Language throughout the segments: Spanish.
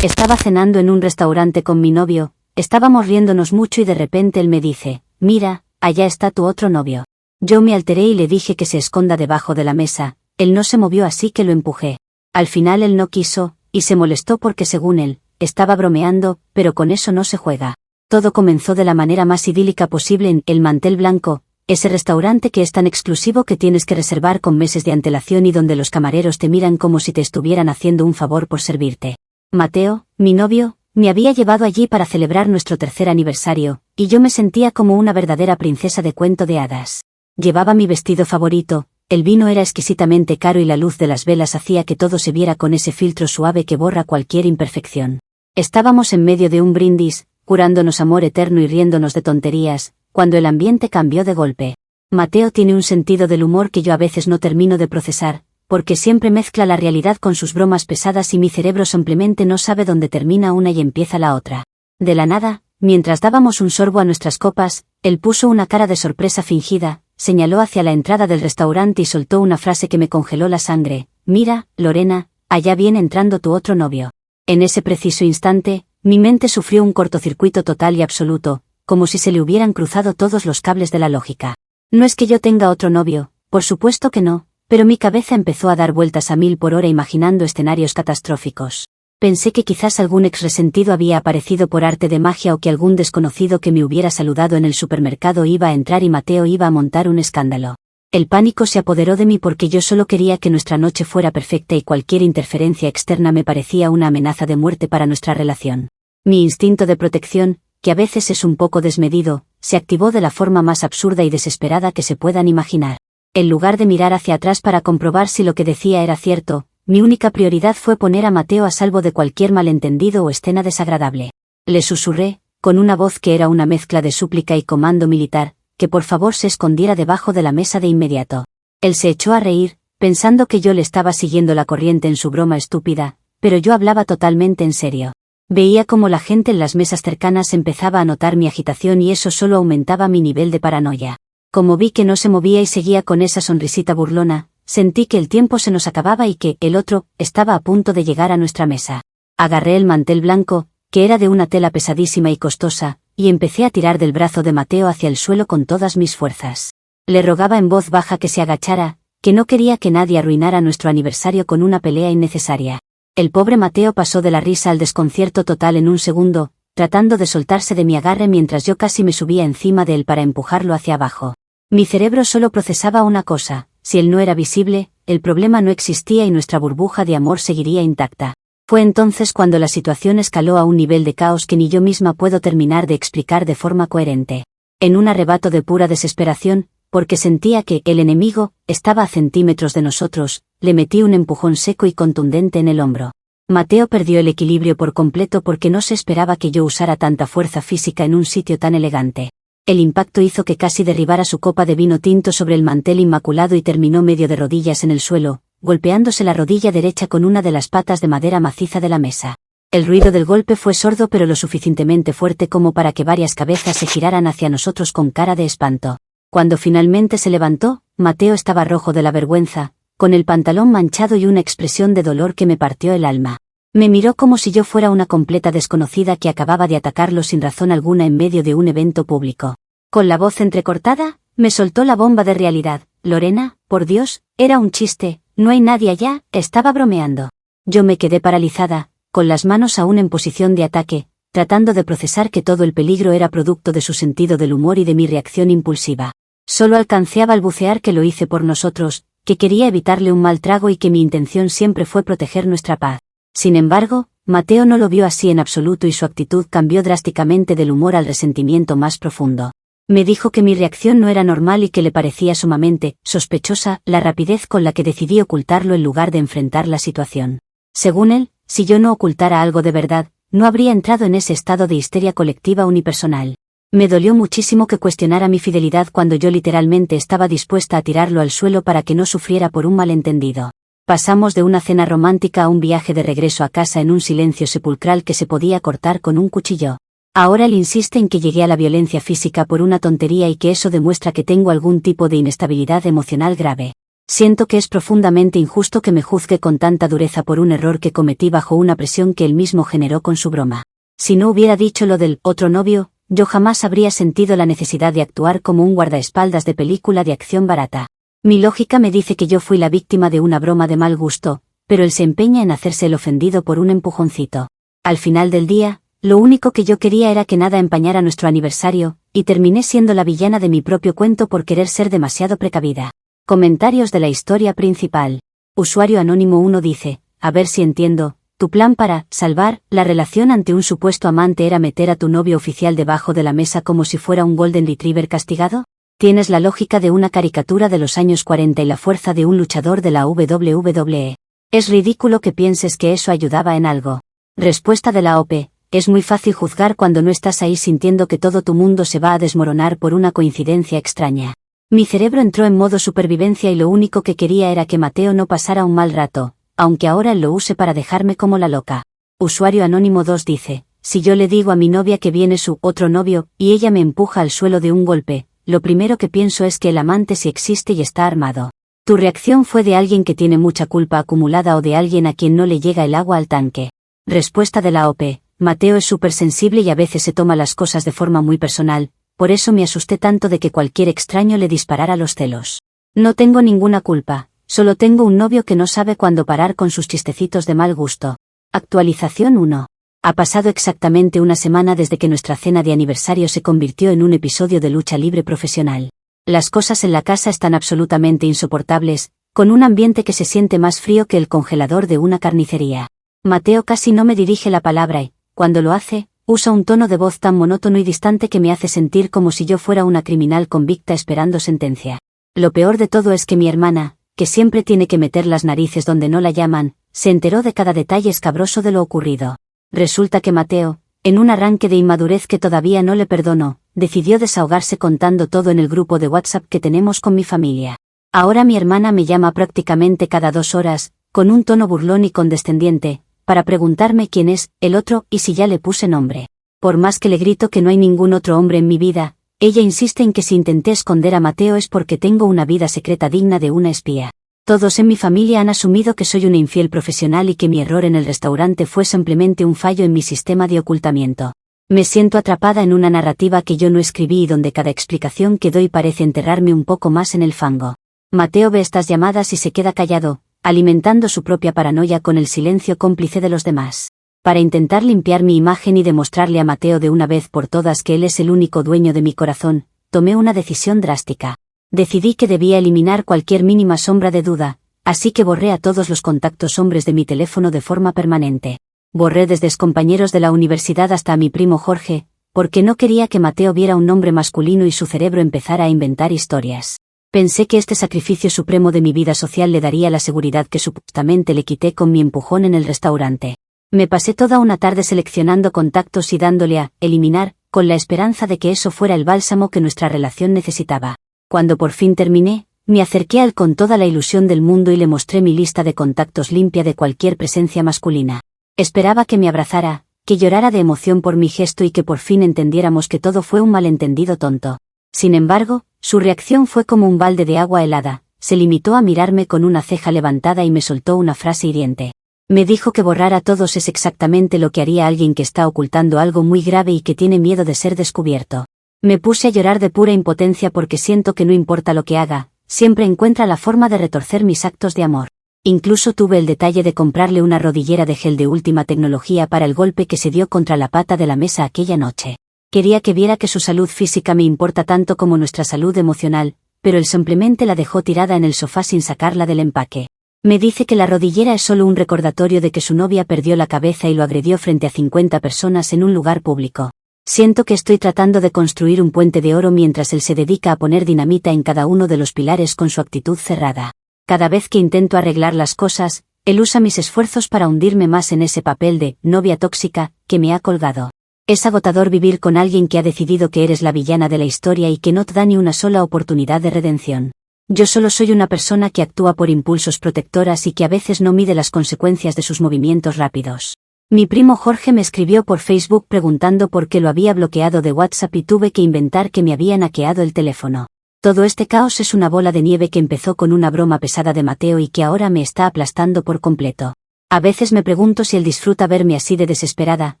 Estaba cenando en un restaurante con mi novio, estábamos riéndonos mucho y de repente él me dice, mira, allá está tu otro novio. Yo me alteré y le dije que se esconda debajo de la mesa, él no se movió así que lo empujé. Al final él no quiso, y se molestó porque según él, estaba bromeando, pero con eso no se juega. Todo comenzó de la manera más idílica posible en El Mantel Blanco, ese restaurante que es tan exclusivo que tienes que reservar con meses de antelación y donde los camareros te miran como si te estuvieran haciendo un favor por servirte. Mateo, mi novio, me había llevado allí para celebrar nuestro 3er aniversario, y yo me sentía como una verdadera princesa de cuento de hadas. Llevaba mi vestido favorito, el vino era exquisitamente caro y la luz de las velas hacía que todo se viera con ese filtro suave que borra cualquier imperfección. Estábamos en medio de un brindis, jurándonos amor eterno y riéndonos de tonterías, cuando el ambiente cambió de golpe. Mateo tiene un sentido del humor que yo a veces no termino de procesar, porque siempre mezcla la realidad con sus bromas pesadas y mi cerebro simplemente no sabe dónde termina una y empieza la otra. De la nada, mientras dábamos un sorbo a nuestras copas, él puso una cara de sorpresa fingida, señaló hacia la entrada del restaurante y soltó una frase que me congeló la sangre, mira, Lorena, allá viene entrando tu otro novio. En ese preciso instante, mi mente sufrió un cortocircuito total y absoluto, como si se le hubieran cruzado todos los cables de la lógica. No es que yo tenga otro novio, por supuesto que no, pero mi cabeza empezó a dar vueltas a 1000 por hora imaginando escenarios catastróficos. Pensé que quizás algún ex resentido había aparecido por arte de magia o que algún desconocido que me hubiera saludado en el supermercado iba a entrar y Mateo iba a montar un escándalo. El pánico se apoderó de mí porque yo solo quería que nuestra noche fuera perfecta y cualquier interferencia externa me parecía una amenaza de muerte para nuestra relación. Mi instinto de protección, que a veces es un poco desmedido, se activó de la forma más absurda y desesperada que se puedan imaginar. En lugar de mirar hacia atrás para comprobar si lo que decía era cierto, mi única prioridad fue poner a Mateo a salvo de cualquier malentendido o escena desagradable. Le susurré, con una voz que era una mezcla de súplica y comando militar, que por favor se escondiera debajo de la mesa de inmediato. Él se echó a reír, pensando que yo le estaba siguiendo la corriente en su broma estúpida, pero yo hablaba totalmente en serio. Veía cómo la gente en las mesas cercanas empezaba a notar mi agitación y eso solo aumentaba mi nivel de paranoia. Como vi que no se movía y seguía con esa sonrisita burlona, sentí que el tiempo se nos acababa y que el otro estaba a punto de llegar a nuestra mesa. Agarré el mantel blanco, que era de una tela pesadísima y costosa, y empecé a tirar del brazo de Mateo hacia el suelo con todas mis fuerzas. Le rogaba en voz baja que se agachara, que no quería que nadie arruinara nuestro aniversario con una pelea innecesaria. El pobre Mateo pasó de la risa al desconcierto total en un segundo, tratando de soltarse de mi agarre mientras yo casi me subía encima de él para empujarlo hacia abajo. Mi cerebro solo procesaba una cosa: si él no era visible, el problema no existía y nuestra burbuja de amor seguiría intacta. Fue entonces cuando la situación escaló a un nivel de caos que ni yo misma puedo terminar de explicar de forma coherente. En un arrebato de pura desesperación, porque sentía que el enemigo estaba a centímetros de nosotros, le metí un empujón seco y contundente en el hombro. Mateo perdió el equilibrio por completo porque no se esperaba que yo usara tanta fuerza física en un sitio tan elegante. El impacto hizo que casi derribara su copa de vino tinto sobre el mantel inmaculado y terminó medio de rodillas en el suelo, golpeándose la rodilla derecha con una de las patas de madera maciza de la mesa. El ruido del golpe fue sordo pero lo suficientemente fuerte como para que varias cabezas se giraran hacia nosotros con cara de espanto. Cuando finalmente se levantó, Mateo estaba rojo de la vergüenza, con el pantalón manchado y una expresión de dolor que me partió el alma. Me miró como si yo fuera una completa desconocida que acababa de atacarlo sin razón alguna en medio de un evento público. Con la voz entrecortada, me soltó la bomba de realidad: Lorena, por Dios, era un chiste, no hay nadie allá, estaba bromeando. Yo me quedé paralizada, con las manos aún en posición de ataque, tratando de procesar que todo el peligro era producto de su sentido del humor y de mi reacción impulsiva. Solo alcancé a balbucear que lo hice por nosotros, que quería evitarle un mal trago y que mi intención siempre fue proteger nuestra paz. Sin embargo, Mateo no lo vio así en absoluto y su actitud cambió drásticamente del humor al resentimiento más profundo. Me dijo que mi reacción no era normal y que le parecía sumamente sospechosa la rapidez con la que decidí ocultarlo en lugar de enfrentar la situación. Según él, si yo no ocultara algo de verdad, no habría entrado en ese estado de histeria colectiva unipersonal. Me dolió muchísimo que cuestionara mi fidelidad cuando yo literalmente estaba dispuesta a tirarlo al suelo para que no sufriera por un malentendido. Pasamos de una cena romántica a un viaje de regreso a casa en un silencio sepulcral que se podía cortar con un cuchillo. Ahora él insiste en que llegué a la violencia física por una tontería y que eso demuestra que tengo algún tipo de inestabilidad emocional grave. Siento que es profundamente injusto que me juzgue con tanta dureza por un error que cometí bajo una presión que él mismo generó con su broma. Si no hubiera dicho lo del otro novio, yo jamás habría sentido la necesidad de actuar como un guardaespaldas de película de acción barata. Mi lógica me dice que yo fui la víctima de una broma de mal gusto, pero él se empeña en hacerse el ofendido por un empujoncito. Al final del día, lo único que yo quería era que nada empañara nuestro aniversario, y terminé siendo la villana de mi propio cuento por querer ser demasiado precavida. Comentarios de la historia principal. Usuario Anónimo 1 dice, a ver si entiendo, tu plan para salvar la relación ante un supuesto amante era meter a tu novio oficial debajo de la mesa como si fuera un Golden Retriever castigado. Tienes la lógica de una caricatura de los años 40 y la fuerza de un luchador de la WWE. Es ridículo que pienses que eso ayudaba en algo. Respuesta de la OP. Es muy fácil juzgar cuando no estás ahí sintiendo que todo tu mundo se va a desmoronar por una coincidencia extraña. Mi cerebro entró en modo supervivencia y lo único que quería era que Mateo no pasara un mal rato, aunque ahora él lo use para dejarme como la loca. Usuario Anónimo 2 dice, si yo le digo a mi novia que viene su otro novio, y ella me empuja al suelo de un golpe, lo primero que pienso es que el amante sí existe y está armado. Tu reacción fue de alguien que tiene mucha culpa acumulada o de alguien a quien no le llega el agua al tanque. Respuesta de la OP, Mateo es súper sensible y a veces se toma las cosas de forma muy personal, por eso me asusté tanto de que cualquier extraño le disparara los celos. No tengo ninguna culpa, solo tengo un novio que no sabe cuándo parar con sus chistecitos de mal gusto. Actualización 1. Ha pasado exactamente una semana desde que nuestra cena de aniversario se convirtió en un episodio de lucha libre profesional. Las cosas en la casa están absolutamente insoportables, con un ambiente que se siente más frío que el congelador de una carnicería. Mateo casi no me dirige la palabra y, cuando lo hace, usa un tono de voz tan monótono y distante que me hace sentir como si yo fuera una criminal convicta esperando sentencia. Lo peor de todo es que mi hermana, que siempre tiene que meter las narices donde no la llaman, se enteró de cada detalle escabroso de lo ocurrido. Resulta que Mateo, en un arranque de inmadurez que todavía no le perdono, decidió desahogarse contando todo en el grupo de WhatsApp que tenemos con mi familia. Ahora mi hermana me llama prácticamente cada 2 horas, con un tono burlón y condescendiente, para preguntarme quién es el otro y si ya le puse nombre. Por más que le grito que no hay ningún otro hombre en mi vida, ella insiste en que si intenté esconder a Mateo es porque tengo una vida secreta digna de una espía. Todos en mi familia han asumido que soy una infiel profesional y que mi error en el restaurante fue simplemente un fallo en mi sistema de ocultamiento. Me siento atrapada en una narrativa que yo no escribí y donde cada explicación que doy parece enterrarme un poco más en el fango. Mateo ve estas llamadas y se queda callado, alimentando su propia paranoia con el silencio cómplice de los demás. Para intentar limpiar mi imagen y demostrarle a Mateo de una vez por todas que él es el único dueño de mi corazón, tomé una decisión drástica. Decidí que debía eliminar cualquier mínima sombra de duda, así que borré a todos los contactos hombres de mi teléfono de forma permanente. Borré desde excompañeros de la universidad hasta a mi primo Jorge, porque no quería que Mateo viera un nombre masculino y su cerebro empezara a inventar historias. Pensé que este sacrificio supremo de mi vida social le daría la seguridad que supuestamente le quité con mi empujón en el restaurante. Me pasé toda una tarde seleccionando contactos y dándole a eliminar, con la esperanza de que eso fuera el bálsamo que nuestra relación necesitaba. Cuando por fin terminé, me acerqué a él con toda la ilusión del mundo y le mostré mi lista de contactos limpia de cualquier presencia masculina. Esperaba que me abrazara, que llorara de emoción por mi gesto y que por fin entendiéramos que todo fue un malentendido tonto. Sin embargo, su reacción fue como un balde de agua helada, se limitó a mirarme con una ceja levantada y me soltó una frase hiriente. Me dijo que borrar a todos es exactamente lo que haría alguien que está ocultando algo muy grave y que tiene miedo de ser descubierto. Me puse a llorar de pura impotencia porque siento que no importa lo que haga, siempre encuentra la forma de retorcer mis actos de amor. Incluso tuve el detalle de comprarle una rodillera de gel de última tecnología para el golpe que se dio contra la pata de la mesa aquella noche. Quería que viera que su salud física me importa tanto como nuestra salud emocional, pero él simplemente la dejó tirada en el sofá sin sacarla del empaque. Me dice que la rodillera es solo un recordatorio de que su novia perdió la cabeza y lo agredió frente a 50 personas en un lugar público. Siento que estoy tratando de construir un puente de oro mientras él se dedica a poner dinamita en cada uno de los pilares con su actitud cerrada. Cada vez que intento arreglar las cosas, él usa mis esfuerzos para hundirme más en ese papel de novia tóxica que me ha colgado. Es agotador vivir con alguien que ha decidido que eres la villana de la historia y que no te da ni una sola oportunidad de redención. Yo solo soy una persona que actúa por impulsos protectoras y que a veces no mide las consecuencias de sus movimientos rápidos. Mi primo Jorge me escribió por Facebook preguntando por qué lo había bloqueado de WhatsApp y tuve que inventar que me habían hackeado el teléfono. Todo este caos es una bola de nieve que empezó con una broma pesada de Mateo y que ahora me está aplastando por completo. A veces me pregunto si él disfruta verme así de desesperada,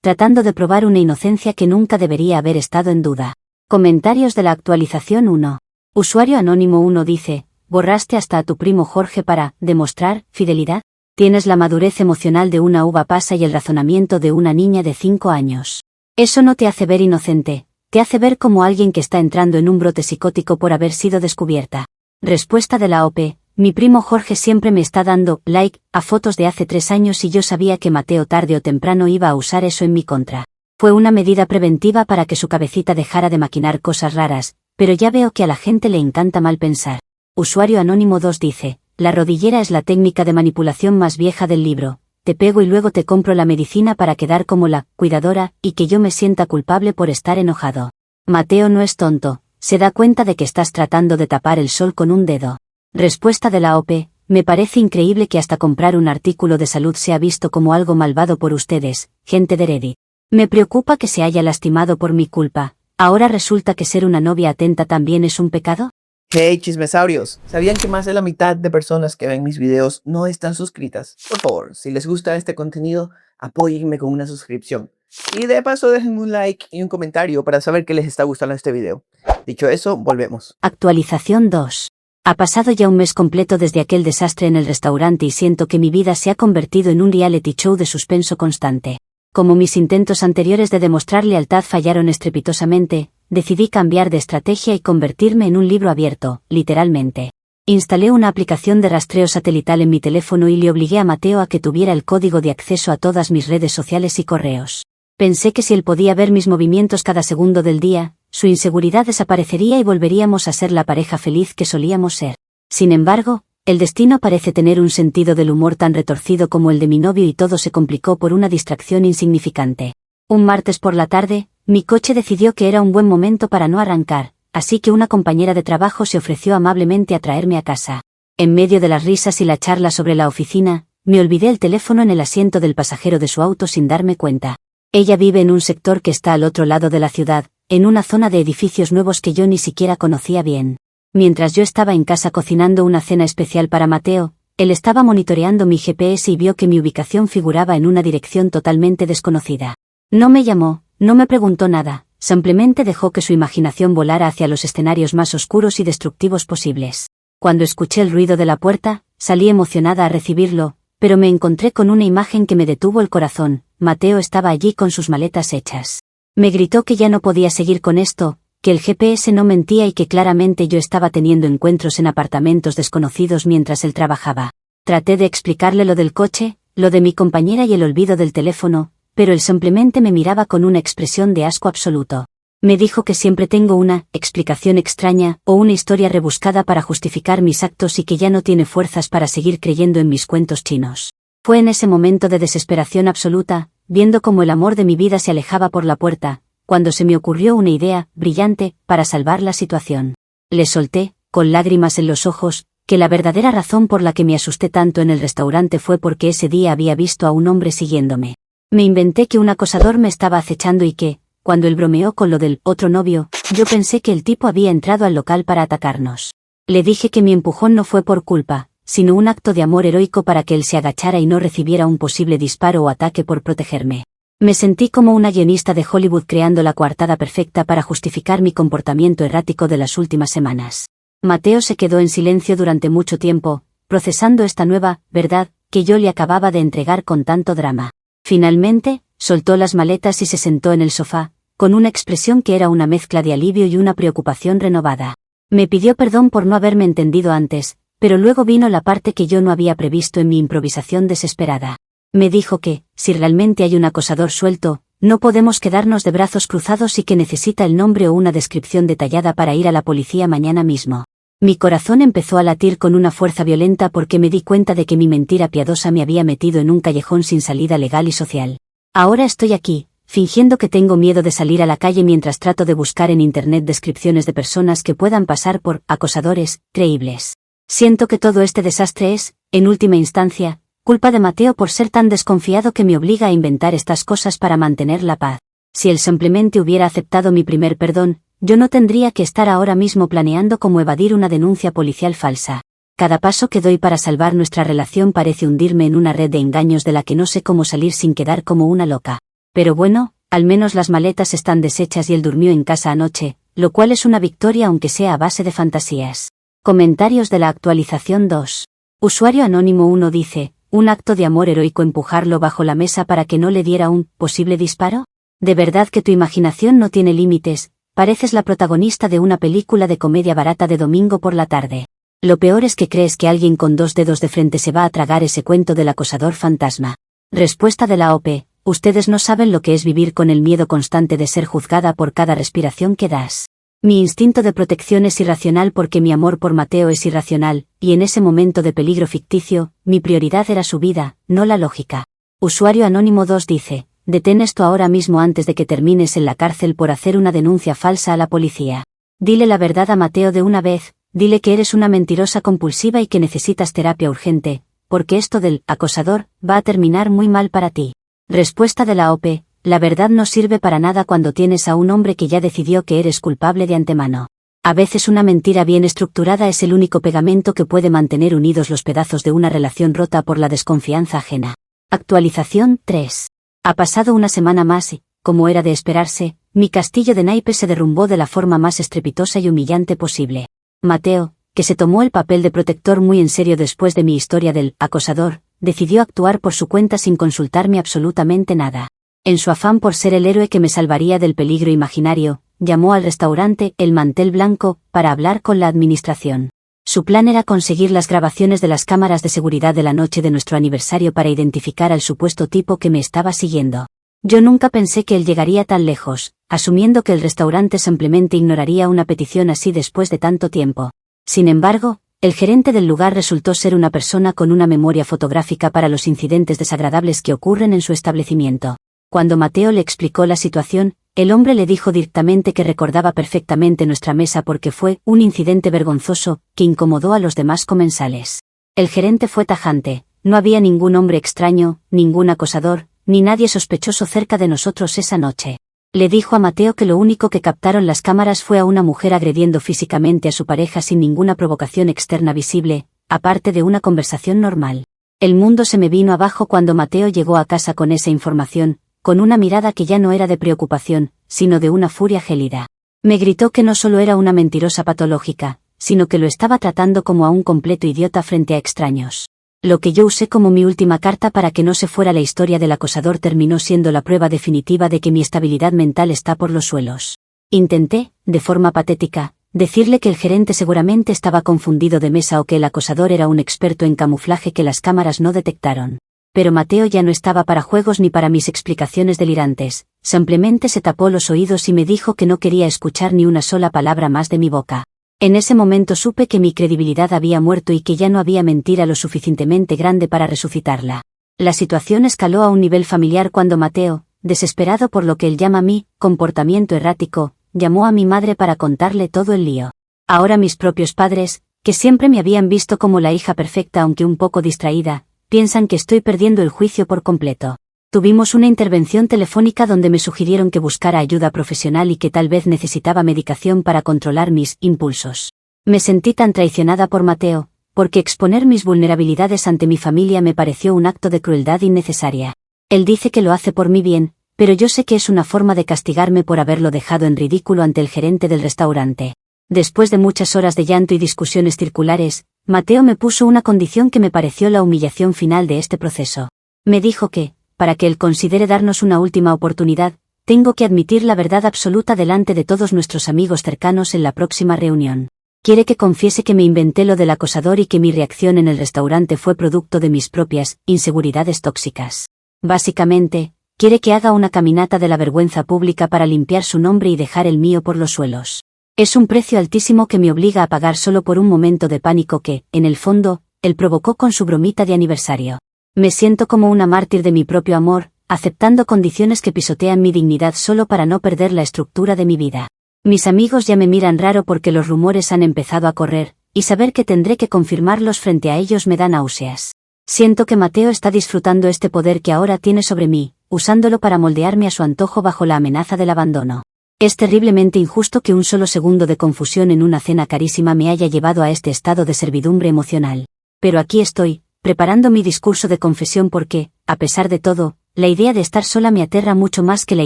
tratando de probar una inocencia que nunca debería haber estado en duda. Comentarios de la actualización 1. Usuario Anónimo 1 dice, ¿borraste hasta a tu primo Jorge para demostrar fidelidad? Tienes la madurez emocional de una uva pasa y el razonamiento de una niña de 5 años. Eso no te hace ver inocente, te hace ver como alguien que está entrando en un brote psicótico por haber sido descubierta. Respuesta de la OP. Mi primo Jorge siempre me está dando like a fotos de hace 3 años y yo sabía que Mateo tarde o temprano iba a usar eso en mi contra. Fue una medida preventiva para que su cabecita dejara de maquinar cosas raras, pero ya veo que a la gente le encanta mal pensar. Usuario Anónimo 2 dice, la rodillera es la técnica de manipulación más vieja del libro. Te pego y luego te compro la medicina para quedar como la cuidadora y que yo me sienta culpable por estar enojado. Mateo no es tonto, se da cuenta de que estás tratando de tapar el sol con un dedo. Respuesta de la OP, me parece increíble que hasta comprar un artículo de salud sea visto como algo malvado por ustedes, gente de Reddit. Me preocupa que se haya lastimado por mi culpa. ¿Ahora resulta que ser una novia atenta también es un pecado? Hey chismesaurios, ¿sabían que más de la mitad de personas que ven mis videos no están suscritas? Por favor, si les gusta este contenido, apóyenme con una suscripción. Y de paso déjenme un like y un comentario para saber que les está gustando este video. Dicho eso, volvemos. Actualización 2. Ha pasado ya un mes completo desde aquel desastre en el restaurante y siento que mi vida se ha convertido en un reality show de suspenso constante. Como mis intentos anteriores de demostrar lealtad fallaron estrepitosamente, decidí cambiar de estrategia y convertirme en un libro abierto, literalmente. Instalé una aplicación de rastreo satelital en mi teléfono y le obligué a Mateo a que tuviera el código de acceso a todas mis redes sociales y correos. Pensé que si él podía ver mis movimientos cada segundo del día, su inseguridad desaparecería y volveríamos a ser la pareja feliz que solíamos ser. Sin embargo, el destino parece tener un sentido del humor tan retorcido como el de mi novio y todo se complicó por una distracción insignificante. Un martes por la tarde, mi coche decidió que era un buen momento para no arrancar, así que una compañera de trabajo se ofreció amablemente a traerme a casa. En medio de las risas y la charla sobre la oficina, me olvidé el teléfono en el asiento del pasajero de su auto sin darme cuenta. Ella vive en un sector que está al otro lado de la ciudad, en una zona de edificios nuevos que yo ni siquiera conocía bien. Mientras yo estaba en casa cocinando una cena especial para Mateo, él estaba monitoreando mi GPS y vio que mi ubicación figuraba en una dirección totalmente desconocida. No me llamó, no me preguntó nada, simplemente dejó que su imaginación volara hacia los escenarios más oscuros y destructivos posibles. Cuando escuché el ruido de la puerta, salí emocionada a recibirlo, pero me encontré con una imagen que me detuvo el corazón. Mateo estaba allí con sus maletas hechas. Me gritó que ya no podía seguir con esto, que el GPS no mentía y que claramente yo estaba teniendo encuentros en apartamentos desconocidos mientras él trabajaba. Traté de explicarle lo del coche, lo de mi compañera y el olvido del teléfono, pero él simplemente me miraba con una expresión de asco absoluto. Me dijo que siempre tengo una explicación extraña o una historia rebuscada para justificar mis actos y que ya no tiene fuerzas para seguir creyendo en mis cuentos chinos. Fue en ese momento de desesperación absoluta, viendo cómo el amor de mi vida se alejaba por la puerta, cuando se me ocurrió una idea brillante para salvar la situación. Le solté, con lágrimas en los ojos, que la verdadera razón por la que me asusté tanto en el restaurante fue porque ese día había visto a un hombre siguiéndome. Me inventé que un acosador me estaba acechando y que, cuando él bromeó con lo del otro novio, yo pensé que el tipo había entrado al local para atacarnos. Le dije que mi empujón no fue por culpa, sino un acto de amor heroico para que él se agachara y no recibiera un posible disparo o ataque por protegerme. Me sentí como una guionista de Hollywood creando la coartada perfecta para justificar mi comportamiento errático de las últimas semanas. Mateo se quedó en silencio durante mucho tiempo, procesando esta nueva verdad que yo le acababa de entregar con tanto drama. Finalmente, soltó las maletas y se sentó en el sofá, con una expresión que era una mezcla de alivio y una preocupación renovada. Me pidió perdón por no haberme entendido antes, pero luego vino la parte que yo no había previsto en mi improvisación desesperada. Me dijo que, si realmente hay un acosador suelto, no podemos quedarnos de brazos cruzados y que necesita el nombre o una descripción detallada para ir a la policía mañana mismo. Mi corazón empezó a latir con una fuerza violenta porque me di cuenta de que mi mentira piadosa me había metido en un callejón sin salida legal y social. Ahora estoy aquí, fingiendo que tengo miedo de salir a la calle mientras trato de buscar en internet descripciones de personas que puedan pasar por acosadores creíbles. Siento que todo este desastre es, en última instancia, culpa de Mateo por ser tan desconfiado que me obliga a inventar estas cosas para mantener la paz. Si él simplemente hubiera aceptado mi primer perdón, yo no tendría que estar ahora mismo planeando cómo evadir una denuncia policial falsa. Cada paso que doy para salvar nuestra relación parece hundirme en una red de engaños de la que no sé cómo salir sin quedar como una loca. Pero bueno, al menos las maletas están deshechas y él durmió en casa anoche, lo cual es una victoria aunque sea a base de fantasías. Comentarios de la actualización 2. Usuario anónimo 1 dice, ¿un acto de amor heroico empujarlo bajo la mesa para que no le diera un posible disparo? De verdad que tu imaginación no tiene límites, pareces la protagonista de una película de comedia barata de domingo por la tarde. Lo peor es que crees que alguien con 2 dedos de frente se va a tragar ese cuento del acosador fantasma. Respuesta de la OP, ustedes no saben lo que es vivir con el miedo constante de ser juzgada por cada respiración que das. Mi instinto de protección es irracional porque mi amor por Mateo es irracional, y en ese momento de peligro ficticio, mi prioridad era su vida, no la lógica. Usuario anónimo 2 dice, detén esto ahora mismo antes de que termines en la cárcel por hacer una denuncia falsa a la policía. Dile la verdad a Mateo de una vez, dile que eres una mentirosa compulsiva y que necesitas terapia urgente, porque esto del acosador va a terminar muy mal para ti. Respuesta de la OP, la verdad no sirve para nada cuando tienes a un hombre que ya decidió que eres culpable de antemano. A veces una mentira bien estructurada es el único pegamento que puede mantener unidos los pedazos de una relación rota por la desconfianza ajena. Actualización 3. Ha pasado una semana más y, como era de esperarse, mi castillo de naipes se derrumbó de la forma más estrepitosa y humillante posible. Mateo, que se tomó el papel de protector muy en serio después de mi historia del acosador, decidió actuar por su cuenta sin consultarme absolutamente nada. En su afán por ser el héroe que me salvaría del peligro imaginario, llamó al restaurante El Mantel Blanco para hablar con la administración. Su plan era conseguir las grabaciones de las cámaras de seguridad de la noche de nuestro aniversario para identificar al supuesto tipo que me estaba siguiendo. Yo nunca pensé que él llegaría tan lejos, asumiendo que el restaurante simplemente ignoraría una petición así después de tanto tiempo. Sin embargo, el gerente del lugar resultó ser una persona con una memoria fotográfica para los incidentes desagradables que ocurren en su establecimiento. Cuando Mateo le explicó la situación, el hombre le dijo directamente que recordaba perfectamente nuestra mesa porque fue un incidente vergonzoso que incomodó a los demás comensales. El gerente fue tajante, no había ningún hombre extraño, ningún acosador, ni nadie sospechoso cerca de nosotros esa noche. Le dijo a Mateo que lo único que captaron las cámaras fue a una mujer agrediendo físicamente a su pareja sin ninguna provocación externa visible, aparte de una conversación normal. El mundo se me vino abajo cuando Mateo llegó a casa con esa información, con una mirada que ya no era de preocupación, sino de una furia gélida. Me gritó que no solo era una mentirosa patológica, sino que lo estaba tratando como a un completo idiota frente a extraños. Lo que yo usé como mi última carta para que no se fuera la historia del acosador terminó siendo la prueba definitiva de que mi estabilidad mental está por los suelos. Intenté, de forma patética, decirle que el gerente seguramente estaba confundido de mesa o que el acosador era un experto en camuflaje que las cámaras no detectaron. Pero Mateo ya no estaba para juegos ni para mis explicaciones delirantes, simplemente se tapó los oídos y me dijo que no quería escuchar ni una sola palabra más de mi boca. En ese momento supe que mi credibilidad había muerto y que ya no había mentira lo suficientemente grande para resucitarla. La situación escaló a un nivel familiar cuando Mateo, desesperado por lo que él llama mi comportamiento errático, llamó a mi madre para contarle todo el lío. Ahora mis propios padres, que siempre me habían visto como la hija perfecta aunque un poco distraída, piensan que estoy perdiendo el juicio por completo. Tuvimos una intervención telefónica donde me sugirieron que buscara ayuda profesional y que tal vez necesitaba medicación para controlar mis impulsos. Me sentí tan traicionada por Mateo, porque exponer mis vulnerabilidades ante mi familia me pareció un acto de crueldad innecesaria. Él dice que lo hace por mi bien, pero yo sé que es una forma de castigarme por haberlo dejado en ridículo ante el gerente del restaurante. Después de muchas horas de llanto y discusiones circulares, Mateo me puso una condición que me pareció la humillación final de este proceso. Me dijo que, para que él considere darnos una última oportunidad, tengo que admitir la verdad absoluta delante de todos nuestros amigos cercanos en la próxima reunión. Quiere que confiese que me inventé lo del acosador y que mi reacción en el restaurante fue producto de mis propias inseguridades tóxicas. Básicamente, quiere que haga una caminata de la vergüenza pública para limpiar su nombre y dejar el mío por los suelos. Es un precio altísimo que me obliga a pagar solo por un momento de pánico que, en el fondo, él provocó con su bromita de aniversario. Me siento como una mártir de mi propio amor, aceptando condiciones que pisotean mi dignidad solo para no perder la estructura de mi vida. Mis amigos ya me miran raro porque los rumores han empezado a correr, y saber que tendré que confirmarlos frente a ellos me da náuseas. Siento que Mateo está disfrutando este poder que ahora tiene sobre mí, usándolo para moldearme a su antojo bajo la amenaza del abandono. Es terriblemente injusto que un solo segundo de confusión en una cena carísima me haya llevado a este estado de servidumbre emocional. Pero aquí estoy, preparando mi discurso de confesión porque, a pesar de todo, la idea de estar sola me aterra mucho más que la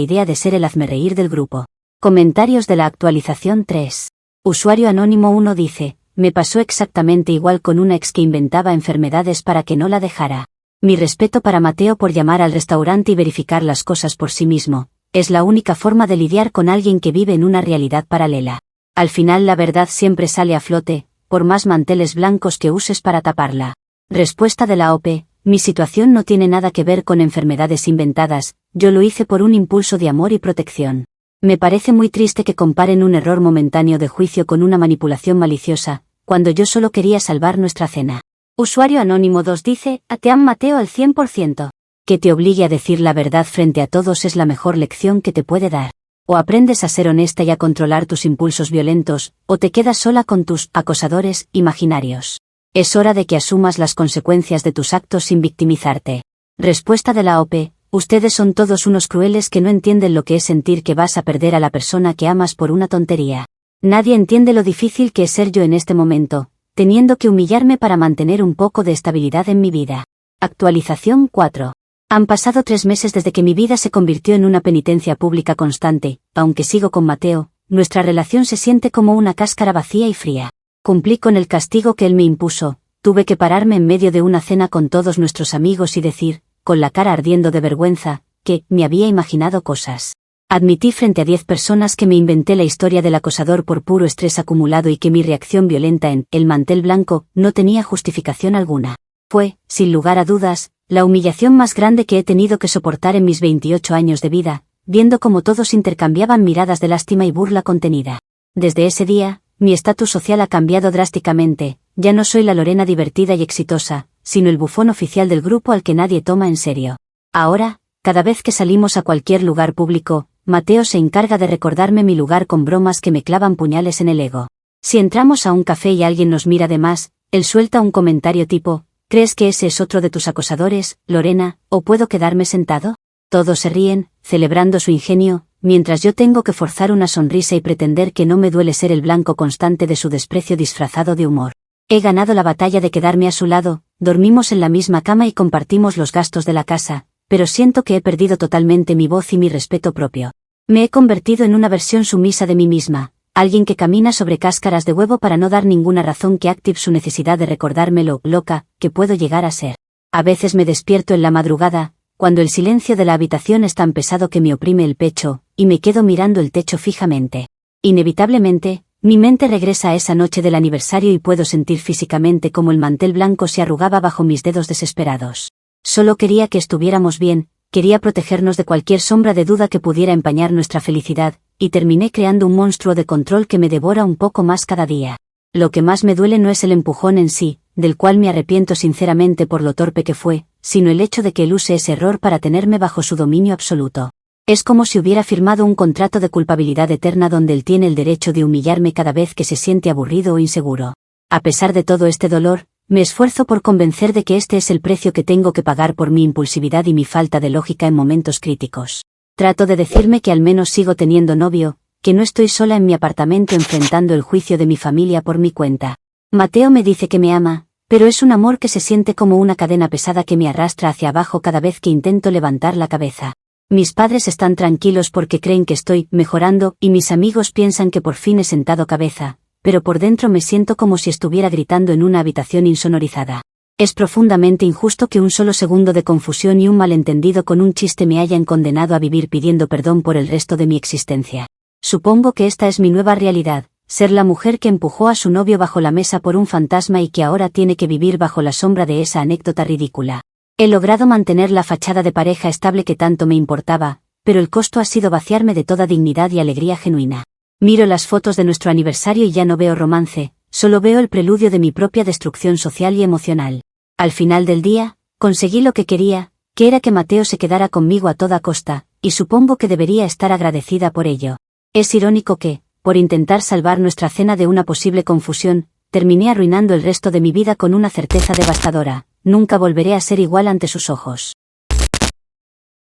idea de ser el hazmerreír del grupo. Comentarios de la actualización 3. Usuario anónimo 1 dice, me pasó exactamente igual con una ex que inventaba enfermedades para que no la dejara. Mi respeto para Mateo por llamar al restaurante y verificar las cosas por sí mismo. Es la única forma de lidiar con alguien que vive en una realidad paralela. Al final la verdad siempre sale a flote, por más manteles blancos que uses para taparla. Respuesta de la OP, mi situación no tiene nada que ver con enfermedades inventadas, yo lo hice por un impulso de amor y protección. Me parece muy triste que comparen un error momentáneo de juicio con una manipulación maliciosa, cuando yo solo quería salvar nuestra cena. Usuario anónimo 2 dice, te amo Mateo al 100%. Que te obligue a decir la verdad frente a todos es la mejor lección que te puede dar. O aprendes a ser honesta y a controlar tus impulsos violentos, o te quedas sola con tus acosadores imaginarios. Es hora de que asumas las consecuencias de tus actos sin victimizarte. Respuesta de la OP, ustedes son todos unos crueles que no entienden lo que es sentir que vas a perder a la persona que amas por una tontería. Nadie entiende lo difícil que es ser yo en este momento, teniendo que humillarme para mantener un poco de estabilidad en mi vida. Actualización 4. Han pasado 3 meses desde que mi vida se convirtió en una penitencia pública constante, aunque sigo con Mateo, nuestra relación se siente como una cáscara vacía y fría. Cumplí con el castigo que él me impuso, tuve que pararme en medio de una cena con todos nuestros amigos y decir, con la cara ardiendo de vergüenza, que me había imaginado cosas. Admití frente a 10 personas que me inventé la historia del acosador por puro estrés acumulado y que mi reacción violenta en el mantel blanco no tenía justificación alguna. Fue, sin lugar a dudas, la humillación más grande que he tenido que soportar en mis 28 años de vida, viendo cómo todos intercambiaban miradas de lástima y burla contenida. Desde ese día, mi estatus social ha cambiado drásticamente, ya no soy la Lorena divertida y exitosa, sino el bufón oficial del grupo al que nadie toma en serio. Ahora, cada vez que salimos a cualquier lugar público, Mateo se encarga de recordarme mi lugar con bromas que me clavan puñales en el ego. Si entramos a un café y alguien nos mira de más, él suelta un comentario tipo, ¿crees que ese es otro de tus acosadores, Lorena, o puedo quedarme sentado? Todos se ríen, celebrando su ingenio, mientras yo tengo que forzar una sonrisa y pretender que no me duele ser el blanco constante de su desprecio disfrazado de humor. He ganado la batalla de quedarme a su lado, dormimos en la misma cama y compartimos los gastos de la casa, pero siento que he perdido totalmente mi voz y mi respeto propio. Me he convertido en una versión sumisa de mí misma, alguien que camina sobre cáscaras de huevo para no dar ninguna razón que active su necesidad de recordarme lo loca que puedo llegar a ser. A veces me despierto en la madrugada, cuando el silencio de la habitación es tan pesado que me oprime el pecho, y me quedo mirando el techo fijamente. Inevitablemente, mi mente regresa a esa noche del aniversario y puedo sentir físicamente cómo el mantel blanco se arrugaba bajo mis dedos desesperados. Solo quería que estuviéramos bien, quería protegernos de cualquier sombra de duda que pudiera empañar nuestra felicidad, y terminé creando un monstruo de control que me devora un poco más cada día. Lo que más me duele no es el empujón en sí, del cual me arrepiento sinceramente por lo torpe que fue, sino el hecho de que él use ese error para tenerme bajo su dominio absoluto. Es como si hubiera firmado un contrato de culpabilidad eterna donde él tiene el derecho de humillarme cada vez que se siente aburrido o inseguro. A pesar de todo este dolor, me esfuerzo por convencer de que este es el precio que tengo que pagar por mi impulsividad y mi falta de lógica en momentos críticos. Trato de decirme que al menos sigo teniendo novio, que no estoy sola en mi apartamento enfrentando el juicio de mi familia por mi cuenta. Mateo me dice que me ama, pero es un amor que se siente como una cadena pesada que me arrastra hacia abajo cada vez que intento levantar la cabeza. Mis padres están tranquilos porque creen que estoy mejorando y mis amigos piensan que por fin he sentado cabeza, pero por dentro me siento como si estuviera gritando en una habitación insonorizada. Es profundamente injusto que un solo segundo de confusión y un malentendido con un chiste me hayan condenado a vivir pidiendo perdón por el resto de mi existencia. Supongo que esta es mi nueva realidad, ser la mujer que empujó a su novio bajo la mesa por un fantasma y que ahora tiene que vivir bajo la sombra de esa anécdota ridícula. He logrado mantener la fachada de pareja estable que tanto me importaba, pero el costo ha sido vaciarme de toda dignidad y alegría genuina. Miro las fotos de nuestro aniversario y ya no veo romance, solo veo el preludio de mi propia destrucción social y emocional. Al final del día, conseguí lo que quería, que era que Mateo se quedara conmigo a toda costa, y supongo que debería estar agradecida por ello. Es irónico que, por intentar salvar nuestra cena de una posible confusión, terminé arruinando el resto de mi vida con una certeza devastadora: nunca volveré a ser igual ante sus ojos.